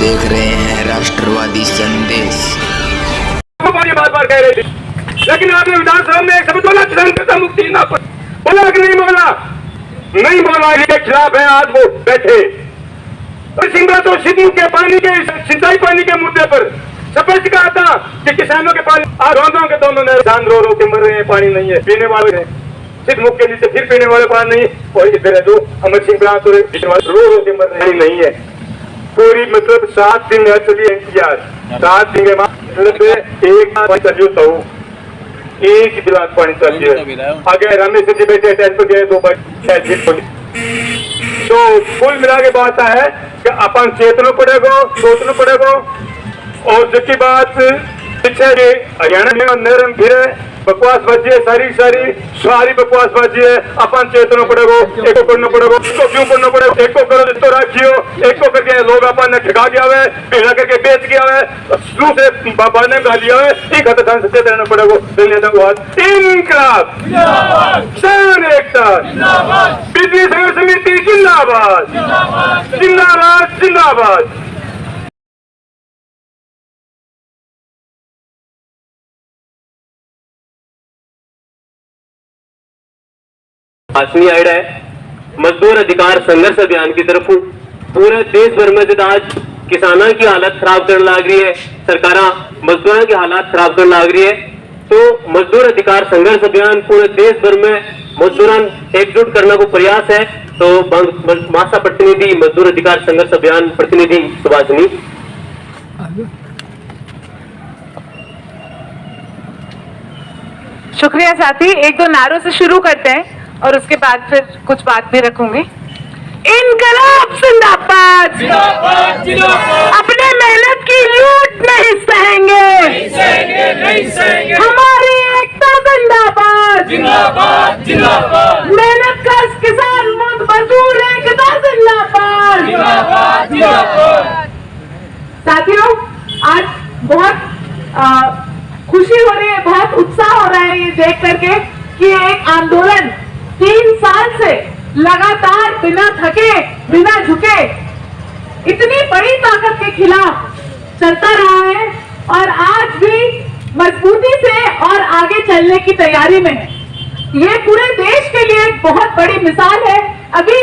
देख रहे हैं राष्ट्रवादी संदेश। बार बार कह रहे थे, लेकिन आपने विधानसभा में एक शब्द बोला, किसान कर्जा मुक्ति ना बोला कि नहीं बोला? नहीं बोला। इसके खिलाफ है आज वो बैठे। शिमला तो सिद्धू के पानी के सिंचाई पानी के मुद्दे पर स्पष्ट कहा था कि किसानों के पानी आंदोलन के दोनों किसान रो रो के मर रहे हैं, पानी नहीं है पीने वाले हैं। सिद्धमुख के नीचे फिर पीने वाले पानी नहीं, और इधर है जो अमर सिंह रो रो के मर रहे नहीं है। पूरी मतलब 7 दिन चली इंतजार, 7 दिन के बाद एक चलियो तो एक गिलास पानी चाहिए। अगर रमेश जी बैठे टेस्ट पर गए 2 बार तो कुल मिला के बात है कि अपन चेतना पड़ेगा, सोचना पड़ेगा। और जिसकी बात पीछे हरियाणा में नरम फिर बकवास बाजी है, सारी बकवास बाजी है। अपन चेतना पड़ेगा, एक को करना पड़ेगा। इसको क्यों करना पड़ेगा? एक को करो जिसको रखियो, एक को करके लोग अपन ने ठगा गया है, भेजा करके बेच गया है, शुरू से बाबा ने गा लिया है। एक हद से सचेत रहना पड़ेगा। इनकलाब शान एकता, बिजली संघर्ष समिति जिंदाबाद, जिंदाबाद, जिंदाबाद। भाषणी आइडा है मजदूर अधिकार संघर्ष अभियान की तरफ पूरे देश भर में आज किसानों की हालत खराब करने लग रही है, सरकार मजदूरों की हालत खराब करने लग रही है। तो मजदूर अधिकार संघर्ष अभियान पूरे देश भर में मजदूरों एकजुट करने को प्रयास है। तो मासा प्रतिनिधि मजदूर अधिकार संघर्ष अभियान प्रतिनिधि सुभाषिनी। शुक्रिया साथी। 1-2 नारों से शुरू करते हैं और उसके बाद फिर कुछ बात भी रखूंगी। इनकलाब जिंदाबाद, अपने मेहनत की लूट नहीं सहेंगे, हमारी एकता जिंदाबाद, मेहनत का किसान मजदूर एकता जिंदाबाद। साथियों, आज बहुत खुशी हो रही है, बहुत उत्साह हो रहा है ये देख करके कि एक आंदोलन 3 साल से लगातार बिना थके बिना झुके इतनी बड़ी ताकत के खिलाफ चलता रहा है और आज भी मजबूती से और आगे चलने की तैयारी में है। ये पूरे देश के लिए एक बहुत बड़ी मिसाल है। अभी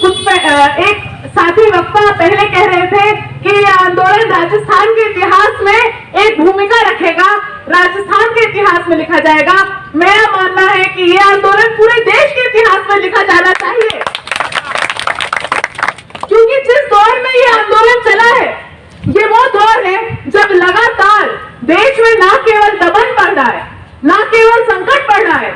कुछ एक साथी वक्ता पहले कह रहे थे कि यह आंदोलन राजस्थान के इतिहास में एक भूमिका रखेगा, राजस्थान के इतिहास में लिखा जाएगा। मेरा मानना है कि यह आंदोलन पूरे देश के इतिहास में लिखा जाना चाहिए, क्योंकि जिस दौर में यह आंदोलन चला है ये वो दौर है जब लगातार देश में न केवल दमन बढ़ रहा है, न केवल संकट बढ़ रहा है,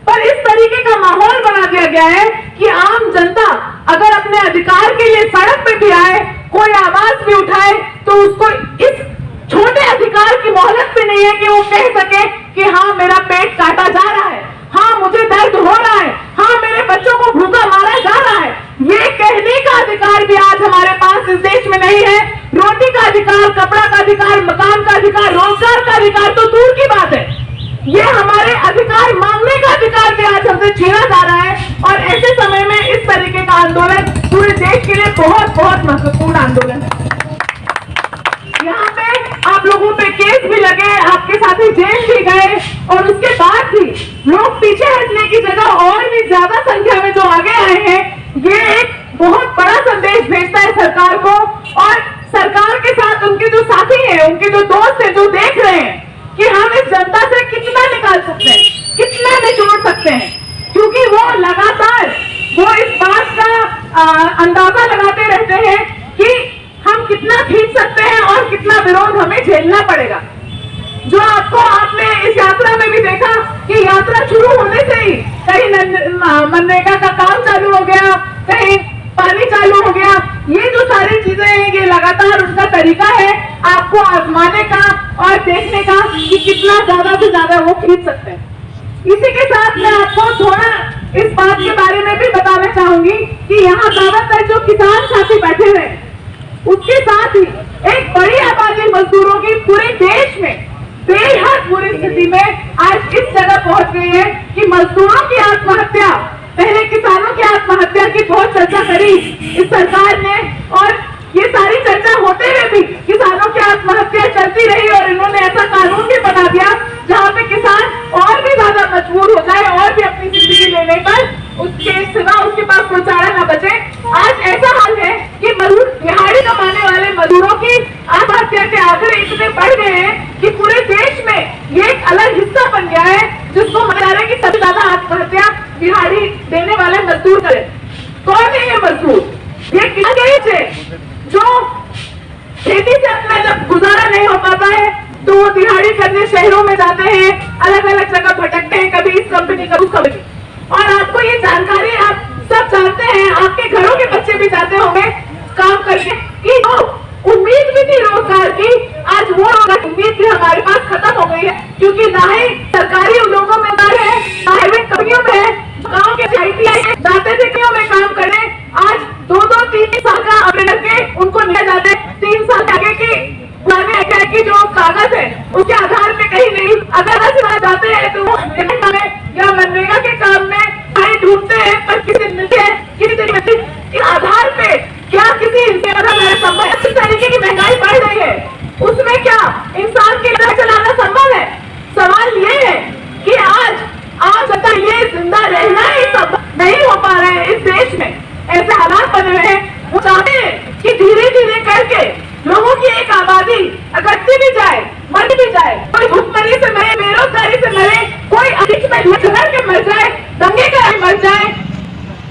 पर इस तरीके का माहौल बना दिया गया है कि आम जनता अगर अपने अधिकार के लिए सड़क पे भी आए, कोई आवाज भी उठाए, तो उसको इस छोटे अधिकार की मोहलत भी नहीं है कि वो कह सके कि हाँ मेरा पेट काटा जा रहा है, हाँ मुझे दर्द हो रहा है, हाँ मेरे बच्चों को भूखा मारा जा रहा है। ये कहने का अधिकार भी आज हमारे पास इस देश में नहीं है। रोटी का अधिकार, कपड़ा का अधिकार, मकान का अधिकार, रोजगार का अधिकार तो दूर की बात है, ये हमारे अधिकार मांगने का अधिकार भी आज हमसे छीना जा रहा है। और ऐसे समय में इस तरीके का आंदोलन पूरे देश के लिए बहुत बहुत महत्वपूर्ण आंदोलन है। यहाँ पे आप लोगों पे केस भी लगे, आपके साथी जेल भी गए, और उसके बाद भी लोग पीछे हटने की जगह और भी ज्यादा संख्या में जो आगे आए हैं, ये एक बहुत बड़ा संदेश भेजता है सरकार को। और सरकार के साथ उनके जो साथी हैं, उनके जो दोस्त हैं, जो देख रहे हैं कि हम इस जनता से कितना निकाल सकते हैं, कितना निचोड़ सकते हैं, क्योंकि वो लगातार वो इस बात का अंदाजा लगाते रहते हैं कि हम कितना खींच सकते हैं और कितना विरोध हमें झेलना पड़ेगा। जो आपने इस यात्रा में भी देखा कि यात्रा शुरू होने से ही कहीं मनरेगा का काम चालू हो गया, कहीं पानी चालू हो गया। ये जो सारी चीजें हैं ये लगातार उनका तरीका है आपको आजमाने का और देखने का कि कितना ज्यादा से ज्यादा वो खींच सकते हैं। इसी के साथ मैं आपको थोड़ा इस बात के बारे में भी बताना चाहूंगी कि यहाँ ज्यादातर जो किसान साथी बैठे हुए हैं, उसके साथ ही एक बड़ी आबादी मजदूरों की पूरे देश में बेहद बुरी स्थिति में आज इस जगह पहुंच गई है कि मजदूरों की आत्महत्या, पहले किसानों की आत्महत्या की बहुत चर्चा करी इस सरकार ने, और ये सारी चर्चा होते हुए भी नहीं रही और इन्होंने ऐसा कानून भी बना दिया जहाँ पे किसान और भी ज्यादा मजबूर हो जाए और भी अपनी जिंदगी लेने पर उसके सिवा उसके पास कोई चारा न बचे। आज ऐसा हाल है कि मजदूर दिहाड़ी कमाने वाले मजदूरों की आत्महत्या के आंकड़े इतने बढ़ गए हैं कि पूरे देश में ये एक अलग हिस्सा बन गया है जिसको मना रहे कि सबसे ज्यादा आत्महत्या दिहाड़ी देने वाले मजदूर करें। कौन है ये मजदूर? ये किसान है जो खेती से अपना जब गुजारा नहीं हो पाता है तो वो दिहाड़ी करने शहरों में जाते हैं, अलग अलग जगह भटकते हैं, कभी इस कंपनी कभी उस कंपनी। और आपको ये जानकारी आप सब जानते हैं, आपके घरों के बच्चे भी जाते होंगे काम करके कि जो उम्मीद भी थी रोजगार की, आज वो उम्मीद भी हमारे पास खत्म हो गई है क्योंकि ना ही सरकारी उद्योगों में है, ना प्राइवेट कंपनियों में है। गाँव के ITI जाते थे में काम करने, आज 2-2-3 साल का अपने लड़के उनको निकल जाते 3 साल आगे की पुराने ITI की जो कागज है उसके आधार पे कहीं नहीं, अगर जाते हैं तो वो या मनरेगा के काम में कहीं ढूंढते हैं पर किसी मिलते हैं किसी इस आधार पे क्या किसी इस तरीके की महंगाई बढ़ रही है उसमें क्या इंसान के घर चलाना संभव है? सवाल ये है कि आज तक ये जिंदा रहना ही संभव नहीं हो पा रहे हैं। इस देश में ऐसे हालात बने हुए हैं, वो चाहते हैं कि धीरे धीरे करके लोगों की एक आबादी अगड़ती भी जाए, मर भी जाए, कोई भूखमरी से मरे, बेरोजगारी से मरे, कोई अधिक में झगड़ के मर जाए, दंगे कराए मर जाए,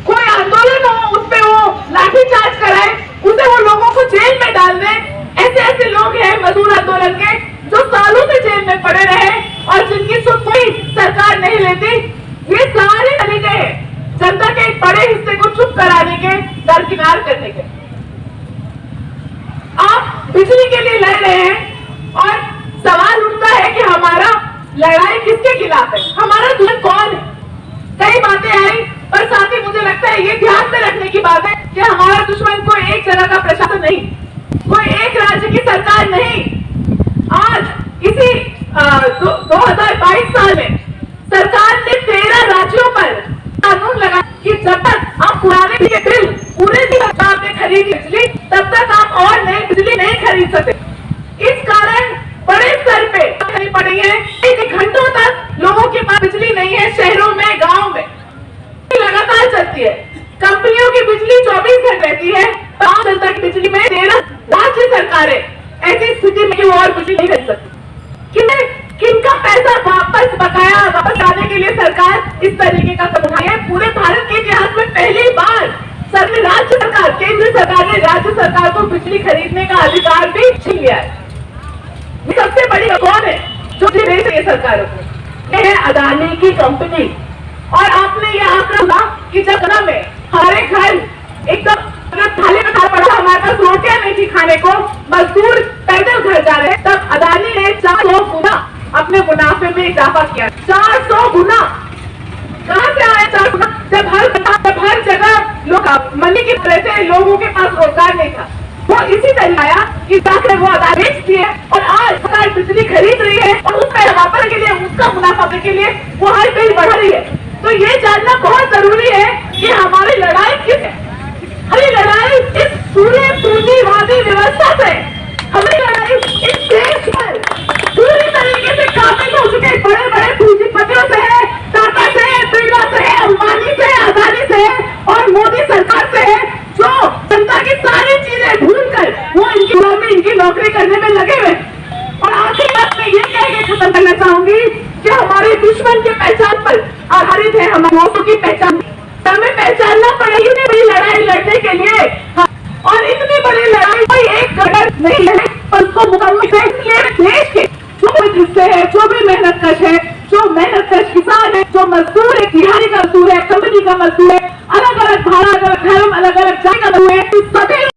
कोई आंदोलन हो उस पे वो लाठीचार्ज कराए, उसे वो लोगों को जेल में डाल दे। ऐसे लोग हैं मजदूर आंदोलन के जो सालों से जेल में पड़े रहे और जिनकी सुध कोई सरकार नहीं लेती। ये सारे तरीके हैं जनता के एक बड़े हिस्से को चुप कराने के, दरकिनार करने के। आप बिजली के लिए लड़ रहे हैं और सवाल उठता है कि हमारा लड़ाई किसके खिलाफ है, हमारा दुश्मन कौन है? कई बातें आई पर साथ ही मुझे लगता है ये ध्यान में रखने की बात है कि हमारा दुश्मन कोई एक जगह का प्रशासन नहीं, कोई एक राज्य की सरकार नहीं। आज इसी 2022 साल में सरकार ने 13 राज्यों पर कानून लगा कि जब तक आप पुराने के बिल पूरे सरकार ने खरीदी बिजली तब तक आप और नई बिजली नहीं खरीद सकते। इस कारण बड़े स्तर पे करनी पड़ी है, घंटों तक लोगों के पास बिजली नहीं है, शहरों में गाँव में लगातार चलती है। कंपनियों की बिजली 24 घंटे रहती है, आम जनता की बिजली में 13 राज्य सरकारें ऐसी स्थिति में और बिजली नहीं खरीद सकती। किनका पैसा बकाया वापस आने के लिए सरकार इस तरीके का कदम उठाई है? पूरे भारत के इतिहास में पहली बार राज्य सरकार, केंद्र सरकार ने राज्य सरकार को बिजली खरीदने का अधिकार भी छीन लिया है। ये सबसे बड़ी कौन है जो दे रही है सरकारों को? ये है अदानी की कंपनी। और आपने ये आंकड़ा सुना कि जब में हमारे घर एकदम थाली में खा पड़ा, हमारे पास रोटियां नहीं थी खाने को, मजदूर पैदल घर जा रहे, तब अदानी ने 400 गुना अपने मुनाफे में इजाफा किया। 400 गुना कहां से आया? 4 गुना जब हर जगह लोग मनी की तरह से लोगों के पास रोजगार नहीं था, वो इसी तरह आया कि जाकर वो अदानी बेचती है और आज सरकार बिजली खरीद रही है और उसका वापस के लिए, उसका मुनाफा के लिए वो हर बिल बढ़ा रही है। तो ये जानना बहुत जरूरी है कि हमारी लड़ाई किस है। हमारी लड़ाई इस पूरे पूंजीवादी व्यवस्था से, हमारी लड़ाई इस देश पर पूरी तरीके से काबिज हो चुके बड़े बड़े पूंजीपतियों से है, टाटा से है, बिरला से है, अंबानी से, अदानी से है और मोदी सरकार से है, जो जनता की सारी चीजें भूलकर वो इनकी गुलामी, इनकी नौकरी करने में लगे हुए। और आखिरी बात मैं ये कह के खत्म करना चाहूंगी कि हमारे दुश्मन की पहचान पर आधारित है हमारे दोस्तों की पहचान। हमें पहचानना पड़ेगी इतनी बड़ी लड़ाई लड़ने के लिए, और इतनी बड़ी लड़ाई कोई एक गढ़ नहीं है पर उसको मुकम्मल देश के जो भी हिस्से है, जो भी मेहनत कश है, जो मेहनत कश किसान है, जो मजदूर है, दिहाड़ी का मजदूर है, कंपनी का मजदूर है, अलग अलग भाड़ा, अलग अलग धर्म, अलग अलग जाति का मजदूर है, सभी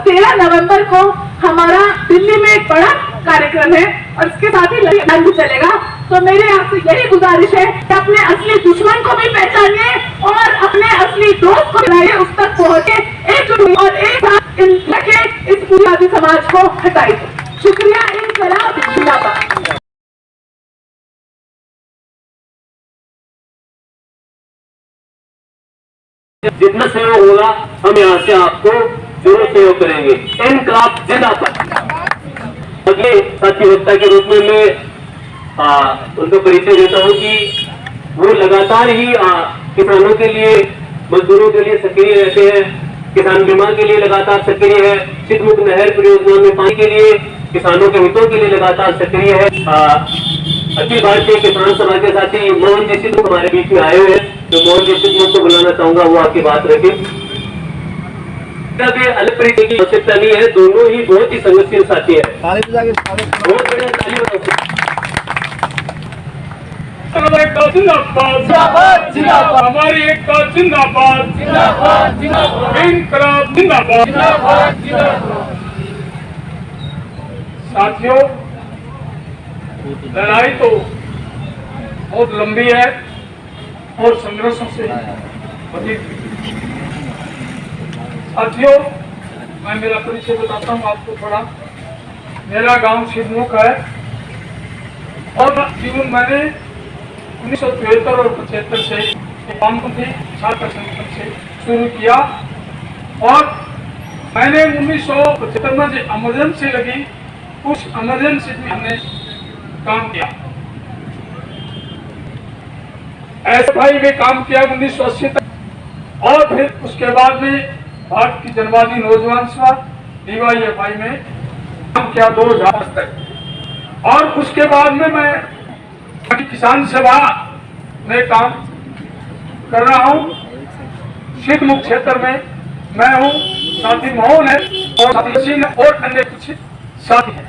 13 नवंबर को हमारा दिल्ली में एक बड़ा कार्यक्रम है और इसके साथ ही लड़ाई भी चलेगा। तो मेरे आपसे यही गुजारिश है कि अपने असली दुश्मन को भी पहचानिए और अपने असली दोस्त को बनाइए, उस तक पहुंचे एकजुट और एक साथ इस पूरे आदि समाज को हटाइए। शुक्रिया। इंकलाब जिंदाबाद। जितना सहयोग होगा हम यहाँ से आपको जरूर सहयोग करेंगे। इनकलाब जिंदाबाद। अगले साथी वक्ता के रूप में मैं उनको परिचय देता हूँ कि वो लगातार ही किसानों के लिए, मजदूरों के लिए सक्रिय रहते हैं। किसान बीमा के लिए लगातार सक्रिय है। सिद्धमुख नहर परियोजना में पानी के लिए, किसानों के हितों के लिए लगातार सक्रिय है। अखिल भारतीय किसान सभा के साथी मोहन जी सिद्धमुख हमारे बीच में आए हुए हैं। तो मोहन जी सिद्धमुख को बुलाना चाहूंगा, वो आपकी बात रखे। अलग परिचय की आवश्यकता नहीं है, दोनों ही बहुत ही संघर्षशील साथी है। बहुत बढ़िया ताली बजाओ। जिंदाबाद जिंदाबाद, हमारी एकता जिंदाबाद जिंदाबाद जिंदाबाद, इनकलाब जिंदाबाद जिंदाबाद जिंदाबाद। साथियों, लड़ाई तो बहुत लंबी है और संघर्षों से भरी। साथियों, मैं मेरा परिचय बताता हूँ आपको थोड़ा। मेरा गांव सिद्धमुख है और जीवन मैंने 1973 और 75 से वामपंथी छात्र संगठन से शुरू किया और मैंने 1975 में जो इमरजेंसी लगी, उस इमरजेंसी में हमने काम किया। एसएफआई में काम किया 1980 तक और फिर उसके बाद में भारत की जनवादी नौजवान सभा डीवाईएफआई में काम किया 2010 तक। और उसके बाद में मैं किसान सभा में काम कर रहा हूँ। सिद्धमुख क्षेत्र में मैं हूँ, साथी मोहन है और साथी और अन्य कुछ साथी हैं।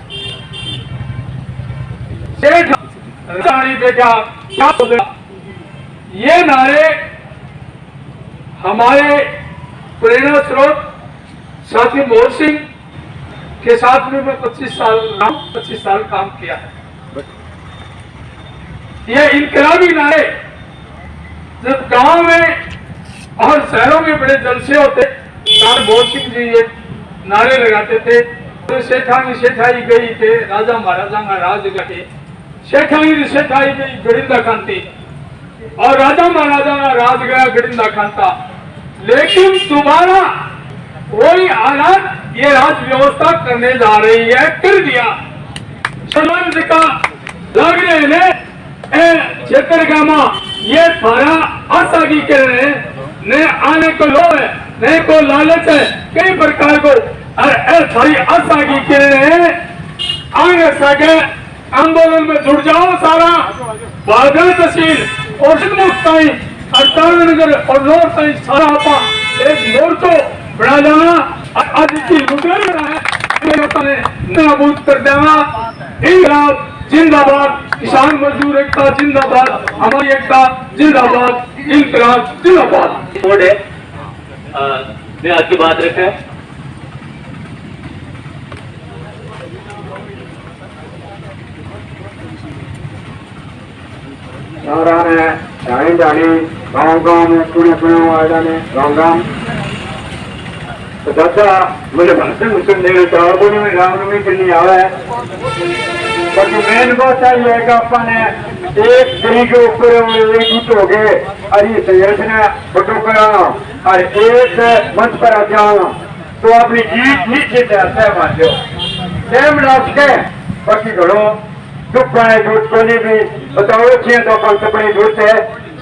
ये नारे हमारे प्रेरणा स्रोत साथी मोहन सिंह के साथ में मैं 25 साल काम किया है। ये इनकलाबी नारे जब गांव में और शहरों में बड़े जलसे होते, मोहन सिंह जी ये नारे लगाते थे। तो सेठानी सेठाई गई थे, राजा महाराजा का राज गए। सेठानी सेठाई गई गड़िंदा खांती और राजा महाराजा का राज गया गड़िंदा खांता। लेकिन दोबारा वही हालात ये राज व्यवस्था करने जा रही है, कर दिया। सलमान जी का लग रहे ने क्षेत्र गामा ये थारा आशा की कह रहे ने आने को लोभ है, नहीं को लालच है, कई प्रकार को सारी आशा की कह रहे आगे सके आंदोलन में जुड़ जाओ। सारा बादल तहसील और सिद्धमुख ताई नगर और नोर ताई सारा आपा एक मोर्चो बना जाना। आज की लुटेरे है नाबूद कर देना। इनकलाब जिंदाबाद, किसान मजदूर एकता जिंदाबाद, हमारी एकता जिंदाबाद, इनकलाब जिंदाबाद। मैं आज की बात रखा सारा ने जानी जानी गाँव में सुने वाला ने गाँव तो दादा मुझे भाषण मुझे नहीं चाहोगे में रामनवमी करनी आवा है। बाकी मेन बात है कि अपने एक दिन के ऊपर एकजुट हो गए और ये संगठन फोटो कराना और एक मंच पर आ जाना तो अपनी जीत निश्चित है मानते हो टाइम लास्ट के। बाकी घरों दुख पाए झूठ को भी बताओ छे तो अपन सपने झूठ है।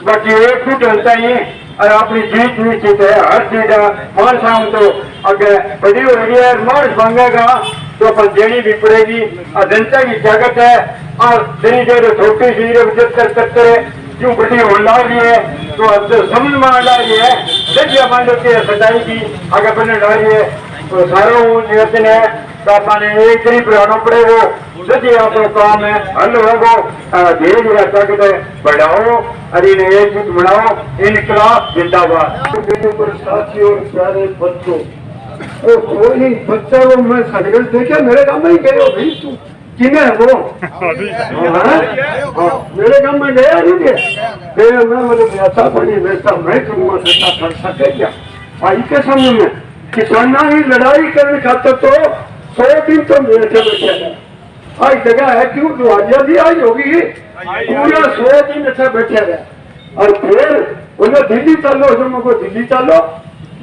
बाकी एकजुट होता ही और अपनी जीत निश्चित है। हर चीज मानसा तो अगे बड़ी हो रही है, मार्च मांगेगा तो अपन देनी भी पड़ेगी और जनता की ताकत है। और धीरे धीरे छोटी सी करते क्यों बड़ी होने लग रही है तो अब तो समझ में आ रही है। मान लो कि सच्चाई की आगे बढ़ने लग रही है। तो सारों निवेदन है तो अपने एक ही पुराना पड़े वो सच्ची आपको काम है हल होगो धीरे धीरे तक बढ़ाओ अरे एक जुट बनाओ इनकलाब जिंदाबाद। साथी और प्यारे बच्चों वो कोई बच्चा वो मैं सड़गल देखे मेरे गाँव में ही गए हो भाई तू किने है वो मेरे गाँव में गया नहीं गया मैं बोले ऐसा बड़ी वैसा मैं करूँगा सच्चा कर सके क्या भाई के सामने में किसाना ही लड़ाई करने खातर तो 100 दिन तो मेरे से बैठे हैं आज जगह है क्यों जो आजादी आई होगी पूरा 100 दिन से बैठे रहे और फिर उन्हें दिल्ली चलो जो को दिल्ली चलो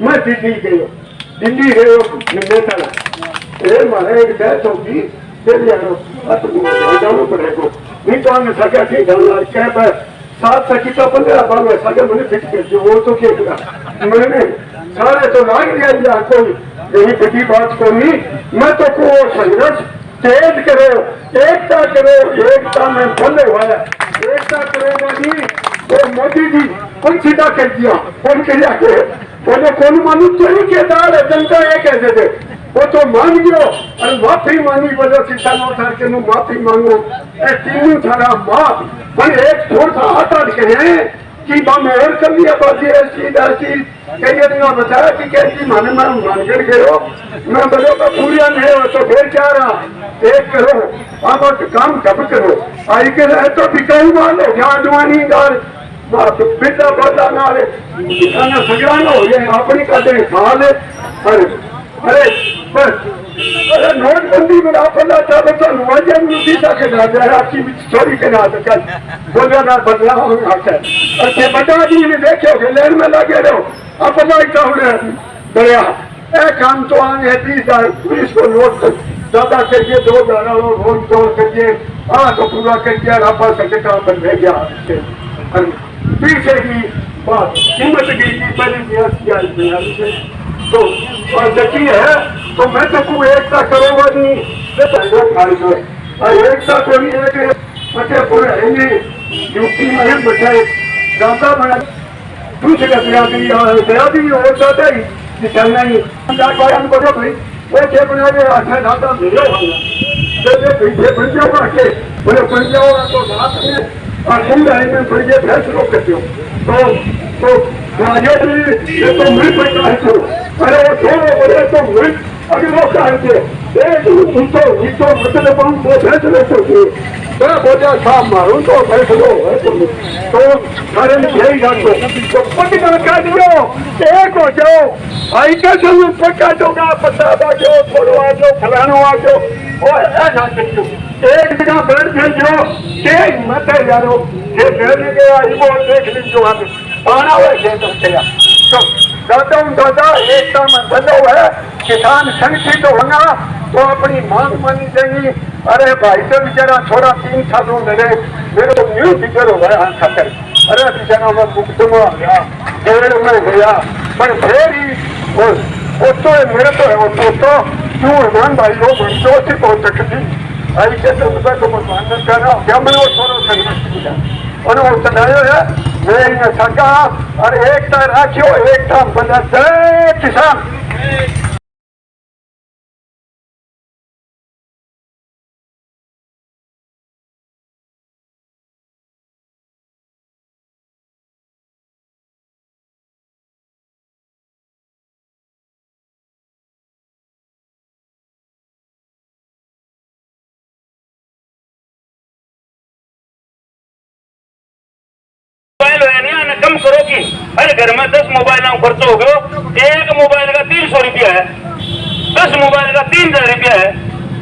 मैं दिल्ली गई दिल्ली गए मिलने चला फिर मारे एक डेथ होगी फिर जाना पड़ेगा नहीं तो हमें सके ठीक है क्या 7 सकी तो 15 बार में सके मैंने फिट कर वो तो क्या मैंने सारे तो लाग गया कोई यही बड़ी बात को नहीं मैं तो को संघर्ष तेज करो एकता में बंद हुआ है एकता करोगा नहीं वो मोदी जी कौन सीधा कर दिया कौन किया के बोले कौन मालूम तो नहीं के दाल है जनता ये कैसे दे वो तो मान गयो और माफी मांगी बोलो शिक्षा नो थार के नु माफी मांगो ए तीनों थारा माफ पर एक थोड़ा सा आता कहे कि बाम और कर लिया बाजी ऐसी कई दिन बताया कि कैसी माने मानगढ़ गए हो मैं बोलो तो पूरा नहीं हो तो फिर क्या रहा एक करो आप काम कब करो आई के रहे तो बिकाऊ मानो जवानी दाल पिता बदला ना खाना सगड़ाना हो गया अपनी कहते साल अरे बस अरे नोटबंदी में आप चाहे तो नुमाइया सीधा के ना जाए आपकी चोरी के ना कल बोलिया ना बदला होगा अच्छे बता दी ने देखो लेन में लगे रहो आप दरिया ए काम तो आने 20,000 पुलिस को नोट ज्यादा करिए 2,000 रोज तोड़ करिए तो पूरा करिए आपा सके काम बन गया पीछे की बात कीमत की पहली तो और जकी है तो मैं तो को एकता करूंगा नहीं एकता को नहीं एक बच्चे पूरे रहेंगे यूपी में बच्चे ज्यादा बड़ा दूसरे बिरादरी हो जाता ही निकलना ही को भाई वो छे बना के अच्छा दादा मिले पीछे बन जाओ आके बोले बन जाओ तो रात में और तुम में बढ़िया फैसलों करते हो तो ये तो मैं पता है अरे वो छोड़ो बोले तो मैं अगर वो कहते तो मतलब हम वो फैसले तो मैं बोला साहब मारूं तो फैसलो है तो सारे यही जानो तो पटना कर दियो एक हो जाओ आई का सब पक्का दोगा पता बाजो थोड़ो आ जाओ फलानो आ जाओ और ऐसा करियो एक जगह बैठ जाओ के मत यारो ये कहने के आई वो देख लीजिए आप पाना हुआ तो चला तो दादा एकता में बंधो है किसान संगठित होना तो अपनी मांग मानी देंगी अरे भाई तो बेचारा थोड़ा 3 सालों में मेरे को न्यू फिगर हो गया खाकर अरे बेचारा मैं मुक्त में आ गया जेल में गया पर फिर ही वो तो मेरे तो है वो तो क्यों रहमान भाई लोग तो से पहुंच सकती आई के तो को मान करना क्या मैं वो थोड़ा संघर्ष किया और वो चलायो है मैं सका और एकता राखियो एकता बना जय किसान कम करो कि हर घर में 10 मोबाइल खर्च हो गयो एक मोबाइल का 300 रुपया है 10 मोबाइल का 3,000 रुपया है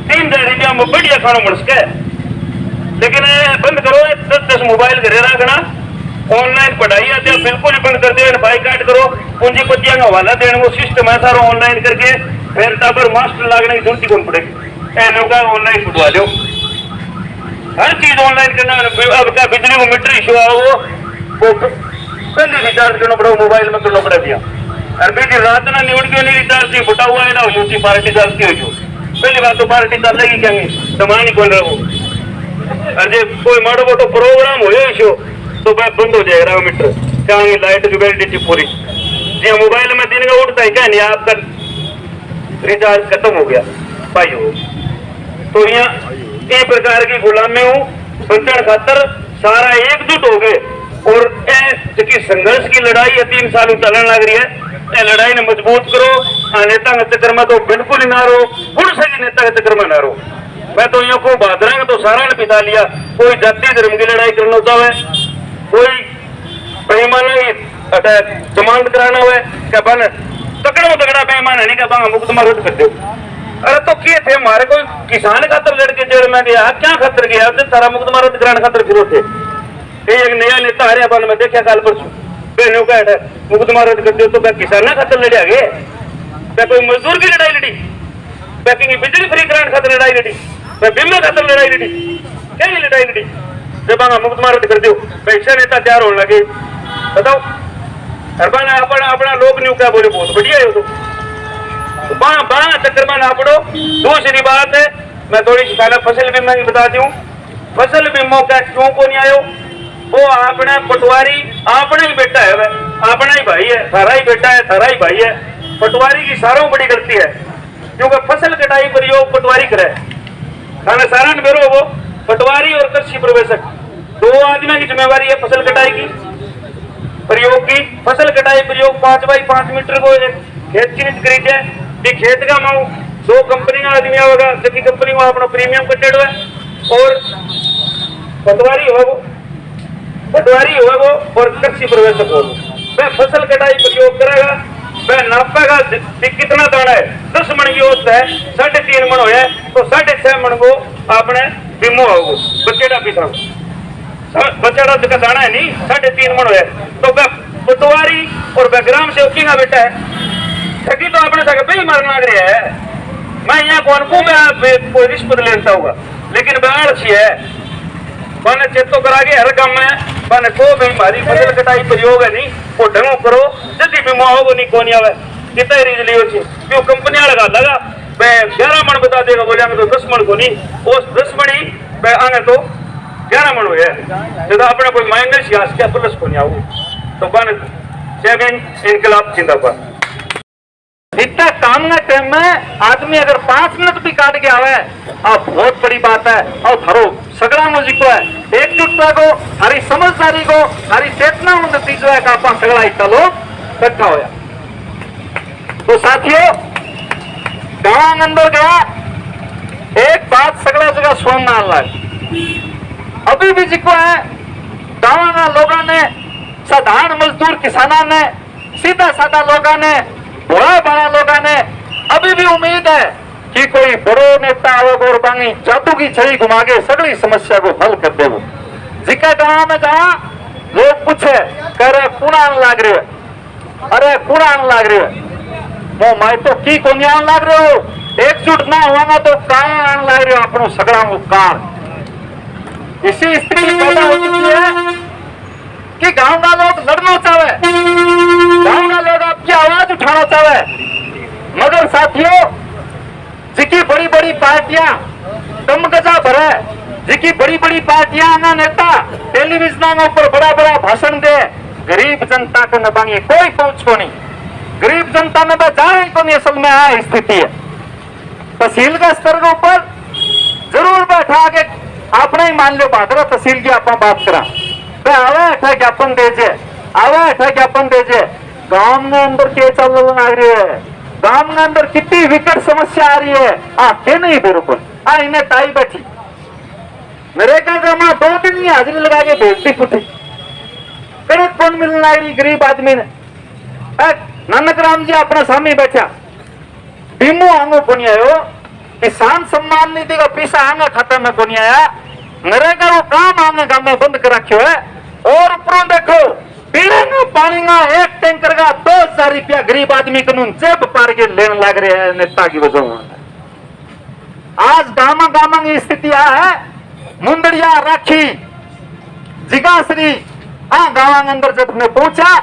3,000 रुपया में बढ़िया खाना मिल सके लेकिन बंद करो 10 मोबाइल घरे रखना ऑनलाइन पढ़ाई आते हैं बिल्कुल ही बंद कर दो बाइकाट करो पूंजीपतियां का हवाला देने वो सिस्टम है सारा ऑनलाइन करके फिर टाबर मास्टर लागने की जरूरत कौन पड़ेगी ऐनों का ऑनलाइन छुटवा लो हर चीज ऑनलाइन करना अब क्या बिजली को मीटर इशू आओ वो पहले रिचार्ज करना पड़ा मोबाइल में करना पड़ा दिया और बेटी रात ना निवड़ के नहीं रिचार्ज नहीं फटा हुआ है ना यूसी पार्टी चालती हो पहली बात तो पार्टी चल रही क्या सामान ही कौन रहो और जब कोई माड़ो मोटो प्रोग्राम हो इशू तो बंद हो जाएगा मीटर क्या लाइट की वैलिडिटी पूरी जी मोबाइल में दिन का उठता है क्या नहीं आपका रिचार्ज खत्म हो गया पाई हो। तो यहाँ ये प्रकार की गुलामी बचन खातर सारा एकजुट हो गए और ये संघर्ष की लड़ाई है 3 साल चलन लग रही है। ये लड़ाई ने मजबूत करो, नेता के चक्कर में तो बिल्कुल ही ना रहो, गुण से नेता के चक्कर में ना रहो। मैं तो यहाँ को बहादुर तो सारा ने पिता लिया, कोई जाति धर्म की लड़ाई करना चाहे, कोई बेईमान जमानत कराना हुआ क्या बन तकड़ा तगड़ा बेईमान है नहीं क्या बांगा मुकदमा रद्द कर दो। अरे तो क्या थे हमारे कोई किसान खातर लड़के जेल में गया, क्या खातर गया, सारा मुकदमा रद्द कराने खातर फिर थे। एक नया नेता हरियाणा में देखा काल परसों बहनों का मुकदमा रद्द कर दो, तो क्या किसान खातर लड़े आगे, क्या कोई मजदूर की लड़ाई लड़ी, क्या कहीं बिजली फ्री कराने खातर लड़ाई लड़ी, क्या बीमा खातर लड़ाई लड़ी, क्या नहीं लड़ाई लड़ी। जब मुकदमा रद्द कर दो पैसा नेता तैयार होने लगे, बताओ हरबाना अपना अपना लोग न्यू क्या बोले बहुत बढ़िया है। तो बारह चक्कर में ना पड़ो। दूसरी बात है, मैं थोड़ी सी पहले फसल बीमा की बता दूं। फसल बीमा का क्यों को नहीं आयो, वो अपने पटवारी अपना ही बेटा है, वह अपना ही भाई है, थारा ही बेटा है, थारा ही भाई है। पटवारी की सारों बड़ी गलती है, क्योंकि फसल कटाई प्रयोग पटवारी करे, खाना सारा बेरो वो पटवारी और कृषि प्रवेशक 2 आदमी की जिम्मेवारी है फसल कटाई की प्रयोग की। फसल कटाई प्रयोग 5 बाई 5 मीटर को एक खेत की नीच करी है, खेत का माऊ 2 कंपनी का आदमी होगा, जबकि कंपनी को अपना प्रीमियम कटेड है, और पटवारी हो वो और कृषि प्रवेशक हो वह फसल कटाई प्रयोग करेगा, वह नापेगा कितना दाना है। 10 मन की औसत है, 3.5 मन हो तो 6.5 मन को आपने बीमो होगा बच्चेड़ा पीछा बच्चेड़ा का दाना है नहीं 3.5 मन हो तो वह पटवारी और वह ग्राम सेवकी का बेटा है। ठगी तो अपने सके पे ही मारना लग रहा है। मैं यहाँ कौन को कोई रिश्वत लेता होगा, लेकिन वह आलसी है, मैंने चेतो करा के हर काम में मैंने को भी हमारी फसल कटाई प्रयोग है नहीं वो ढंगो करो, जल्दी बीमा होगा नहीं कौन आवे कितना रीज लियो क्यों कंपनी लगा मैं 11 मन बता देगा, बोले तो 10 मन को नहीं, उस 10 मन ही मैं आने तो 11 मन हुए जब अपने कोई माइनस या क्या प्लस को नहीं आओ तो बन सेविंग इनकलाब जिंदाबाद। इतना काम ना टाइम में आदमी अगर 5 मिनट भी काट के आवे अब बहुत बड़ी बात है। और थारो सगड़ा म्यूजिक को है एकजुटता को, हरी समझदारी को, हरी चेतना उन्नति जो है का सगड़ा इतना लोग इकट्ठा होया। तो साथियों गांव अंदर गया एक बात सगड़ा जगह सुनना लग अभी भी जिको है गांव लोगों ने साधारण मजदूर किसाना ने सीधा साधा लोगों ने बड़ा बड़ा लोगों ने अभी भी उम्मीद है कि कोई बड़ो नेता आओगे और बांगी जादू की छड़ी घुमा के सगली समस्या को हल कर देवो। जिका गांव में जहां लोग पूछे कह रहे कुणान लाग रहे हो, अरे कुणान लाग रहे हो वो मैं तो की कोनियान लाग रहे हो, एकजुट ना होगा तो कान लाग रहे हो अपनों सगड़ा को कार। इसी स्थिति पैदा हो चुकी है कि गांव का लोग लड़ना चाहे, गांव का लोग आपकी आवाज उठाना चाहे, मगर साथियों जिकी बड़ी बड़ी पार्टियां कम गजा भरे, जिकी बड़ी बड़ी पार्टियां ना नेता टेलीविजन के ऊपर बड़ा बड़ा भाषण दे, गरीब जनता के नबांगी कोई पहुंच को नहीं, गरीब जनता में जाए को नहीं असल में है स्थिति है। तहसील का स्तर के ऊपर जरूर बैठा के आपने ही मान लो बहादुर तहसील की आप बात करा आवा ज्ञापन दीजिए, आवा ज्ञापन दीजिए। गांव में अंदर क्या चल आ रही है, गांव में अंदर कितनी विकट समस्या आ रही है, आके नहीं बिल्कुल इन्हें ताई बैठी मेरे का 2 दिन ही हाजिरी लगा के भेजती फुटी कड़क कौन मिलना रही गरीब आदमी ने। नानक राम जी अपना सामने बैठा बीमो आंगो को नहीं आयो, किसान सम्मान निधि का पैसा आंगा खाता में को नहीं आया, नरेगा वो काम आंगा गांव में बंद कर रखो है। और ऊपर देखो पीने पानी का 1 टैंकर का 2000 रुपया गरीब आदमी कानून जेब पार के लेने लग रहे हैं नेता की वजह में। आज गामा गामा की स्थिति है मुंदड़िया राखी जिगाश्री गाँव अंदर जब मैं पहुंचा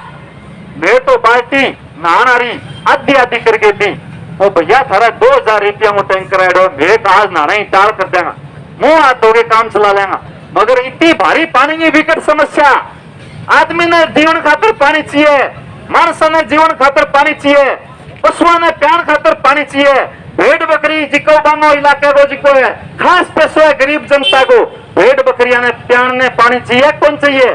मैं तो पार्टी नानारी आधी आधी करके दी वो भैया थारा 2000 रुपया में टैंकर एडो मैं आज नाना ही टाल कर देगा मुंह हाथ धोके काम चला लेगा। मगर इतनी भारी पानी की विकट समस्या, आदमी ने जीवन खातर पानी चाहिए, मानस ने जीवन खातर पानी चाहिए, पशुओं ने प्यार खातर पानी चाहिए, भेड़ बकरी जिको बानो इलाके को जिको है खास पैसो है गरीब जनता को। भेड़ बकरियां ने प्यार ने पानी चाहिए कौन चाहिए,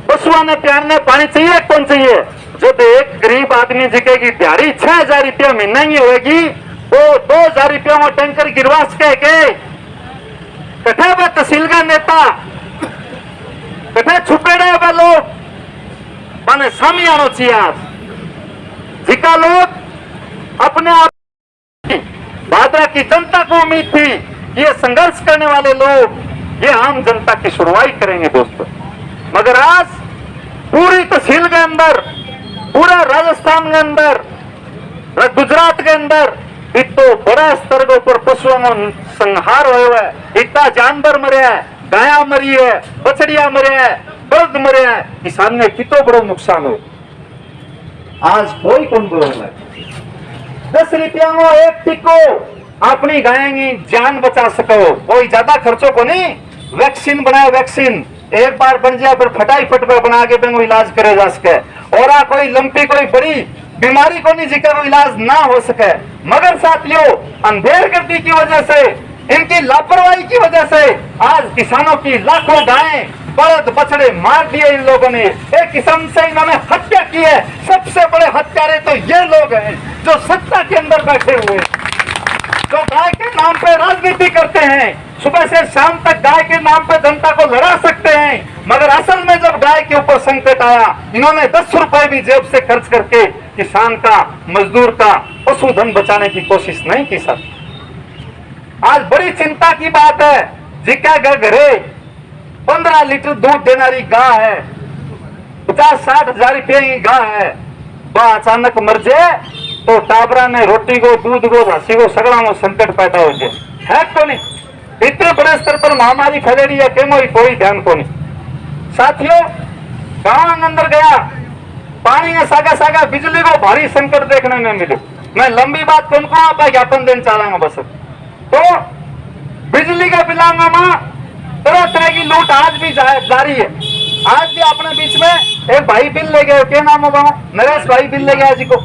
पशुओं ने प्यार ने पानी चाहिए कौन चाहिए। जब एक गरीब आदमी जिकेगी दिहाड़ी 6,000 रुपया महीना ही होगी, वो 2,000 रुपया में टैंकर गिरवास के कठे व तहसील का नेता कठे छुपेड़े व लोग माने सामी आनो चाहिए। आज जिका लोग अपने आप भादरा की जनता को उम्मीद थी कि ये संघर्ष करने वाले लोग ये आम जनता की सुनवाई करेंगे दोस्तों, मगर आज पूरी तहसील के अंदर, पूरा राजस्थान के अंदर, गुजरात के अंदर इतो बड़ा स्तर के ऊपर पशुओं में संहार हुआ है। इतना जानवर मरे है, गाया मरी है, बछड़िया मरे है, बल्द मरे है, किसान ने कितो बड़ो नुकसान हो। आज कोई कौन बोलेगा 10 रुपया में एक टिको अपनी गाय की जान बचा सको, कोई ज्यादा खर्चो को नहीं। वैक्सीन बनाए, वैक्सीन एक बार बन जाए फिर फटाई फटवा बना के बेंगो इलाज करे जा सके। और कोई लंपी कोई बड़ी बीमारी को नहीं जिक्र वो इलाज ना हो सके। मगर साथियों अंधेरगर्दी की वजह से, इनकी लापरवाही की वजह से आज किसानों की लाखों गायें बलद बछड़े मार दिए इन लोगों ने। एक किस्म से इन्होंने हत्या की है। सबसे बड़े हत्यारे तो ये लोग हैं जो सत्ता के अंदर बैठे हुए, जो गाय के नाम पे राजनीति करते हैं, सुबह से शाम तक गाय के नाम पे जनता को लड़ा सकते हैं, मगर असल में जब गाय के ऊपर संकट आया इन्होंने 10 रुपए भी जेब से खर्च करके किसान का, मजदूर का पशुधन बचाने की कोशिश नहीं की। सर आज बड़ी चिंता की बात है, जिका घरे 15 लीटर दूध देनारी गाय है, 50-60 हजार रुपये की गाय है, वह अचानक मर जाए तो टाबरा ने रोटी को, दूध को, घासी को सगड़ा में संकट पैदा हो जाए है को नहीं। इतने बड़े स्तर पर महामारी फैलेड़ी है कि कोई ध्यान को नहीं। साथियों गांव के अंदर गया, पानी में सागा सागा बिजली को भारी संकट देखने में मिले। मैं लंबी बात कौन को आप ज्ञापन देना चाहूंगा बस। तो बिजली के बिलांगा में तरह तरह की लूट आज भी जारी है। आज भी अपने बीच में एक भाई बिल ले गए, क्या नाम होगा, नरेश भाई बिल ले गया जी को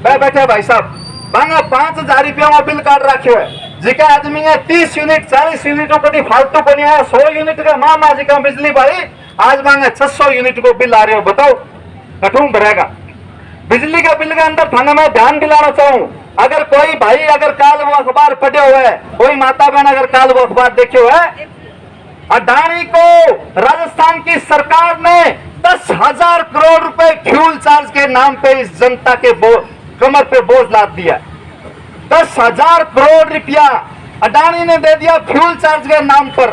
बैठे भाई साहब, 5,000 रुपया में बिल काट रखे है। जिका आदमी है 30 यूनिट 40 यूनिटों को फालतू को नहीं आया, 100 यूनिट का मामा जी का बिजली भाई आज मांगे 600 यूनिट को बिल आ रहे हो। बताओ कठून भरेगा बिजली का बिल के अंदर। थाने में ध्यान दिलाना चाहूं, अगर कोई भाई अगर काल वो अखबार पढ़े हुए है, कोई माता बहन अगर काल वो अखबार देखे हुए है, अडानी को राजस्थान की सरकार ने 10,000 करोड़ रुपए फ्यूल चार्ज के नाम पे इस जनता के कमर पे बोझ लाद दिया। 10,000 करोड़ रुपया अडानी ने दे दिया फ्यूल चार्ज के नाम पर।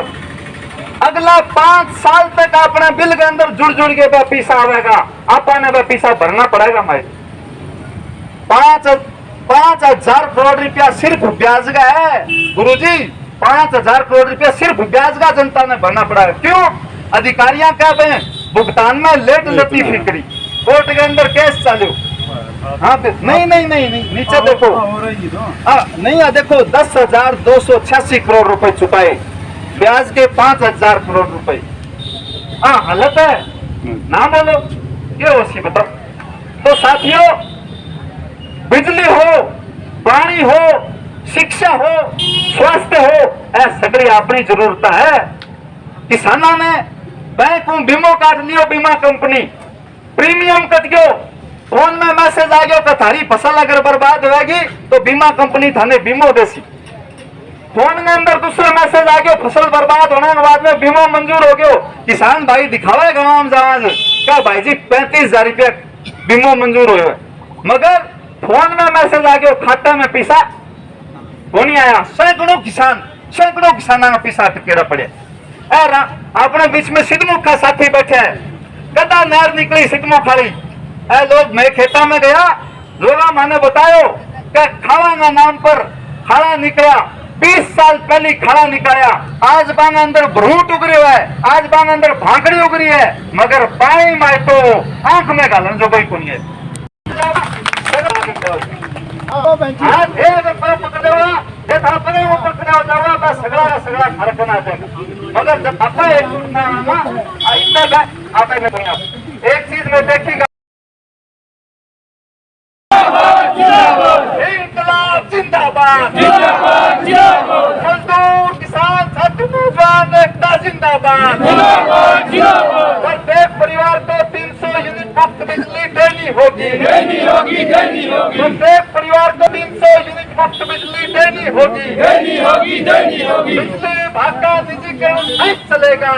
अगला 5 साल तक अपने बिल के अंदर जुड़ जुड़ के पैसा आएगा, आपने पैसा भरना पड़ेगा। हमारे 5,000 करोड़ रुपया सिर्फ ब्याज का है गुरुजी, 5,000 करोड़ रुपया सिर्फ ब्याज का जनता ने भरना पड़ेगा। क्यों? अधिकारियां क्या कहें, भुगतान में लेट लतीफी करी, कोर्ट के अंदर केस चालू। हाँ नहीं नहीं नहीं नहीं नीचे देखो, नहीं देखो 10,286 करोड़ रुपए चुकाए, ब्याज के 5,000 करोड़ रुपए। हाँ हालत है ना, बोलो ये हो सी बताओ। तो साथियों बिजली हो, पानी हो, शिक्षा हो, स्वास्थ्य हो, ऐ सगड़ी अपनी जरूरत है। किसानों ने बैंक में बीमो काट लियो, बीमा कंपनी प्रीमियम कट गयो, फोन में मैसेज आ गयो कि थारी फसल अगर बर्बाद होगी तो बीमा कंपनी थाने बीमो देसी। फोन के अंदर दूसरा मैसेज आ गयो, फसल बर्बाद होने के बाद में बीमा मंजूर हो गयो। किसान भाई दिखावे गाँव में जावा क्या भाई जी 35,000 रुपया बीमो मंजूर हो, मगर फोन में मैसेज आ गयो खाता में पैसा वो नहीं आया। सैकड़ों किसाना में पैसा अटकेड़ा पड़े। अपने बीच में सिद्धमुख का साथी बैठे है, गदा नहर निकली सिद्धमुख खाली। लोग मैं खेता में गया, लोग मैंने बतायो कि खाड़ा का नाम पर खाड़ा निकला, 20 साल पहले खाड़ा निकाया, आज बांग अंदर भ्रूट उगरी है, आज बांग अंदर भांकड़ी उगरी है, मगर पानी माए तो आंख में गालन जो कोई नहीं है। मगर जब एक चीज में देखिएगा, इंकलाब जिंदाबाद जिंदाबाद जिंदाबाद मजदूर किसान छात्र नौजवान एकता जिंदाबाद जिंदाबाद जिंदाबाद प्रत्येक परिवार को 300 यूनिट मुफ्त बिजली देनी होगी प्रत्येक परिवार को 300 यूनिट मुफ्त बिजली देनी होगी बिजली विभाग का निजीकरण नहीं चलेगा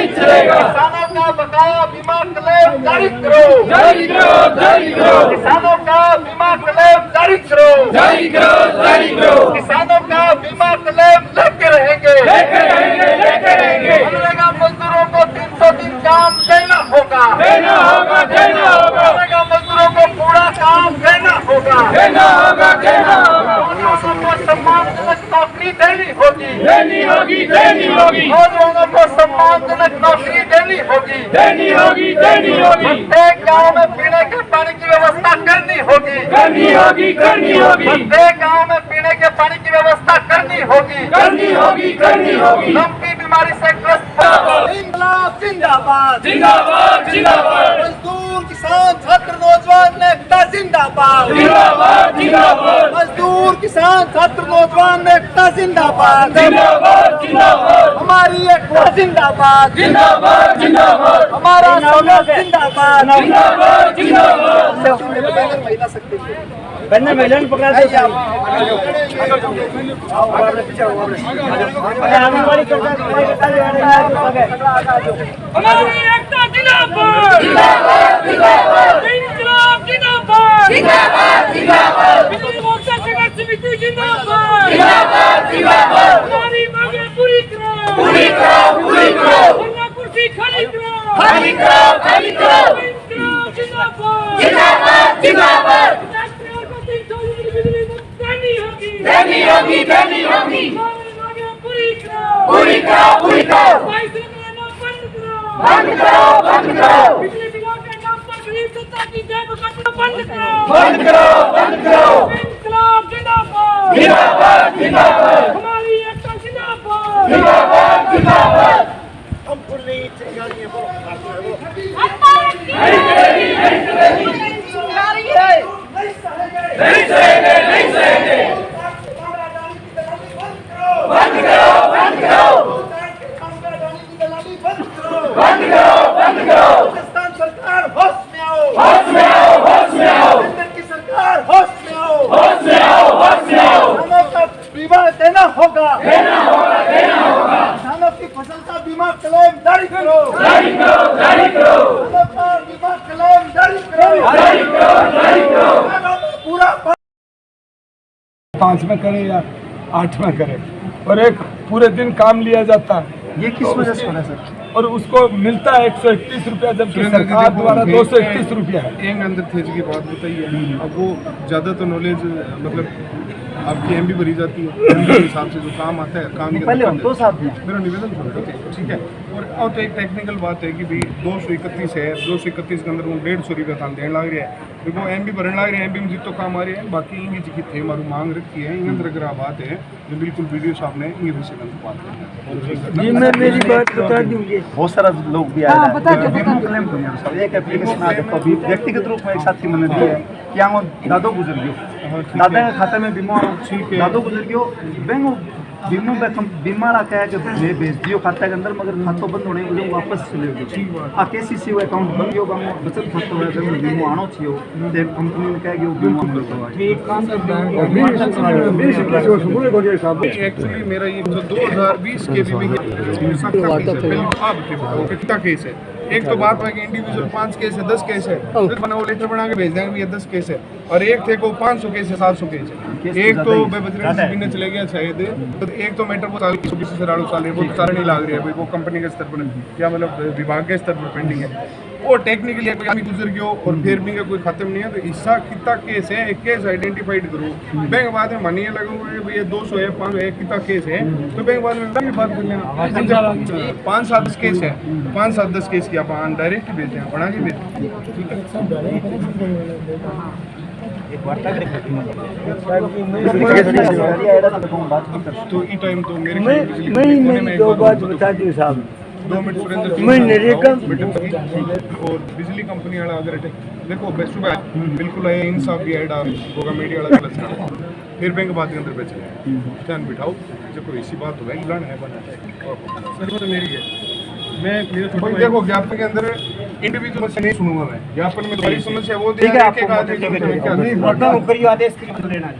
किसानों का बकाया बीमा क्लेम जारी करो किसानों का बीमा क्लेम जारी करो किसानों का बीमा क्लेम लेके रहेंगे मनरेगा मजदूरों को 300 दिन काम देना होगा मनरेगा मजदूरों को पूरा काम देना होगा नौजवानों को सम्मानजनक नौकरी देनी होगी नौजवानों को सम्मानजनक नौकरी देनी होगी प्रत्येक गाँव में पीने के पानी की व्यवस्था करनी होगी प्रत्येक गाँव में पीने के पानी की व्यवस्था करनी होगी लंपी बीमारी से ग्रस्त इंकलाब जिंदाबाद मजदूर किसान छात्र नौजवान एकता जिंदाबाद मजदूर किसान छात्र नौजवान एकता जिंदाबाद हमारी एकता जिंदाबाद हमारा समाज जिंदाबाद महिला शक्ति महिला पकड़ा हमारी एकता जिंदाबाद इंकलाब जिंदाबाद बिजली मोर्चा संघर्ष समिति जिंदाबाद हमारी मांगे पूरी करो वरना कुर्सी खाली करो इंकलाब जिंदाबाद राष्ट्रीय को 300 यूनिट बिजली मुफ्त देनी होगी हमारी मांगे पूरी करो बंद करो बिजली बिलों के नाम पर गरीब जनता की जेब कटना बंद करो इंकलाब जिंदाबाद हमारी एकता जिंदाबाद हम पूरी चिंगारी नहीं सहेंगे बंद करो राजस्थान सरकार होश में आओ केंद्र की सरकार होश में आओ किसानों का बीमा देना होगा किसानों की फसल का बीमा क्लेम जारी करो किसानों का बीमा क्लेम जारी करो पूरा 5 में करे या 8 में करे और एक पूरे दिन काम लिया जाता है। ये किस वजह से हो रहा है सर? और उसको मिलता है 131 रुपया, जबकि सरकार द्वारा 231 रुपया है। एक अंदर थे की बात बताइए। अब वो ज़्यादा तो नॉलेज मतलब आपकी एमबी भरी जाती है, एमबी के हिसाब से जो काम आता है काम के पहले हम तो साथ में मेरा निवेदन करो, ठीक है। और तो एक टेक्निकल बात है कि भाई 231 है, 231 के अंदर वो 150 रुपया काम देने लग रहा है। देखो एमबी भरने लग रहे हैं, एमबी में जितो काम आ रहे हैं, बाकी इंगे जी थे हमारी मांग रखी है। इन अंदर अगर बात है जो बिल्कुल वीडियो सामने इंगे विषय में बात करना। मैं मेरी बात बता दूंगी। बहुत सारा लोग भी आए हैं क्लेम करें एक एप्लीकेशन आते अभी व्यक्तिगत रूप में एक साथी मैंने दिया है कि यहाँ दादो गुजर गयो, दादा के खाते में बीमा दादो गुजर गयो, बैंक बीमा क्या है कि भेज दियो खाता के अंदर, मगर खातों बंद होने के लिए वापस चले गए। आ केसीसी अकाउंट बंद गयो, बचत खातो है जब बीमो आनो छियो ते कंपनी ने कह गयो बीमा बंद करवा। ठीक काम करता है एक्चुअली मेरा ये 2020 के भी कितना केस है। एक तो बात है कि इंडिविजुअल 5 केस है, 10 केस है, बना वो लेटर बना के भेज देंगे ये 10 केस है, और एक थे को 500 केस है, 700 केस है। एक तो बजरंग चले गया शायद, तो एक तो मैटर वो साल से राड़ू साल है, वो सारा नहीं लाग रही है, वो कंपनी के स्तर पर या मतलब विभाग के स्तर पर पेंडिंग है। वो टेक्निकली कोई आदमी गुजर गयो और फिर भी कोई खत्म नहीं है, तो इसका कितना केस है, एक केस आइडेंटिफाइड करो। बैंक बाद में मानिए लगा हुआ है भैया 200 है, 500 है, कितना केस है, तो बैंक बाद में बात कर लेना। 5-7 केस है, 5-7-10 केस की आप डायरेक्ट ही भेजते हैं, बना के भेजते हैं, ठीक है। तो ई टाइम तो मेरे मैं 2 बात बता दी साहब, 2 मिनट और बिजली कंपनी वाला अगर देखो सुबह बिल्कुल इंसाफ भी है होगा मीडिया वाला फिर बैंक बात के अंदर पे चले ध्यान बिठाओ जो कोई ऐसी बात हो गई है बना तो मेरी है मैं भाई देखो ज्ञापन के अंदर इंडिविजुअल समस्या नहीं सुनूंगा मैं ज्ञापन में बड़ी समस्या वो ठीक है आपको नहीं बता ऊपरी आदेश की लेना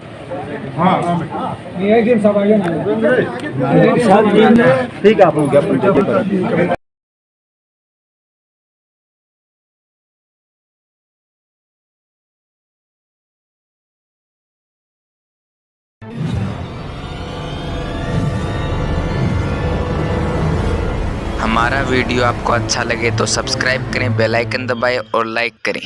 हाँ ये एक दिन सब आइए ठीक है आप ज्ञापन हमारा वीडियो आपको अच्छा लगे तो सब्सक्राइब करें, बेल आइकन दबाएं और लाइक करें।